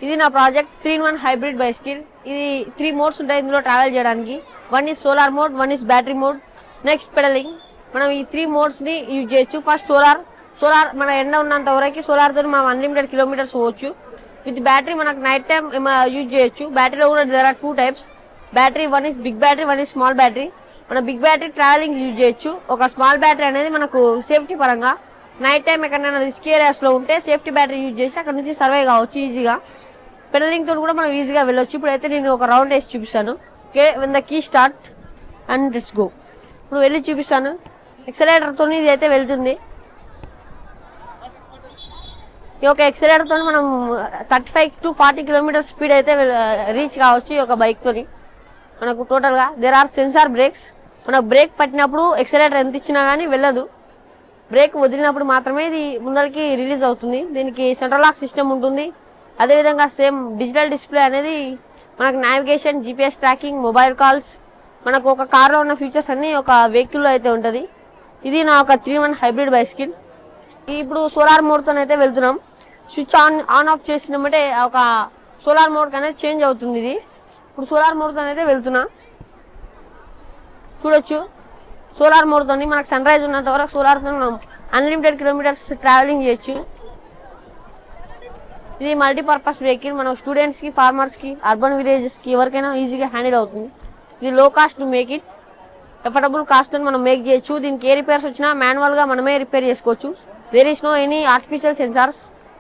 ఇది నా project 3-in-1 hybrid bicycle. ఇది 3 మోడ్స్ ఉంటాయి ఇందులో ట్రావెల్ చేయడానికి. One is solar mode, one is battery mode, next pedaling. మనం ఈ 3 మోడ్స్ని యూజ్ చేయొచ్చు. ఫస్ట్ సోలార్ మన ఎండ ఉన్నంత వరకు సోలార్తో మనం అన్లిమిటెడ్ కిలోమీటర్స్ పోవచ్చు. విత్ బ్యాటరీ మనకు నైట్ టైం యూజ్ చేయొచ్చు. బ్యాటరీలో కూడా there are 2 types battery. One is big battery, one is small battery. మన బిగ్ బ్యాటరీ ట్రావెలింగ్ యూజ్ చేయొచ్చు. ఒక స్మాల్ బ్యాటరీ అనేది మనకు సేఫ్టీ పరంగా నైట్ టైం ఎక్కడైనా రిస్క్ ఏరియాస్లో ఉంటే సేఫ్టీ బ్యాటరీ యూజ్ చేసి అక్కడ నుంచి సర్వే కావచ్చు ఈజీగా. పెడలింగ్ తోటి కూడా మనం ఈజీగా వెళ్ళొచ్చు. ఇప్పుడైతే నేను ఒక రౌండ్ వేసి చూపిస్తాను. Okay, when the key start and let's go. ఇప్పుడు వెళ్ళి చూపిస్తాను. ఎక్సలేటర్తో ఇది అయితే వెళ్తుంది. ఈ యొక్క ఎక్సలేటర్తో మనం 35 to 40 కిలోమీటర్ స్పీడ్ అయితే రీచ్ కావచ్చు ఈ యొక్క బైక్తోని. మనకు టోటల్గా దేర్ ఆర్ సెన్సార్ బ్రేక్స్. మనకు బ్రేక్ పట్టినప్పుడు ఎక్సలేటర్ ఎంత ఇచ్చినా కానీ వెళ్ళదు. బ్రేక్ వదిలినప్పుడు మాత్రమే ఇది ముందరికి రిలీజ్ అవుతుంది. దీనికి సెంట్రల్ లాక్ సిస్టమ్ ఉంటుంది. అదేవిధంగా సేమ్ డిజిటల్ డిస్ప్లే అనేది మనకు navigation, GPS tracking, mobile calls, మనకు ఒక కార్లో ఉన్న ఫీచర్స్ అన్నీ ఒక వెహికల్లో అయితే ఉంటుంది. ఇది నా ఒక 3-in-1 హైబ్రిడ్ బైసికల్. ఇప్పుడు సోలార్ మోడ్తో అయితే వెళ్తున్నాం. స్విచ్ ఆన్ ఆఫ్ చేసినామంటే ఒక సోలార్ మోడ్ అనేది చేంజ్ అవుతుంది. ఇది ఇప్పుడు సోలార్ మోడ్తో అయితే వెళ్తున్నా. చూడొచ్చు, సోలార్ మోడ్తో మనకు సన్ రైజ్ ఉన్నంత వరకు సోలార్తో మనం అన్లిమిటెడ్ కిలోమీటర్స్ ట్రావెలింగ్ చేయొచ్చు. ఇది మల్టీపర్పస్ వెహికల్. మన స్టూడెంట్స్కి, ఫార్మర్స్కి, అర్బన్ విలేజెస్కి ఎవరికైనా ఈజీగా హ్యాండిల్ అవుతుంది. ఇది low cost to make it. Affordable cost మనం మేక్ చేయొచ్చు. దీనికి ఏ రిపేర్స్ వచ్చినా మాన్యువల్గా మనమే రిపేర్ చేసుకోవచ్చు. There is no any artificial sensors.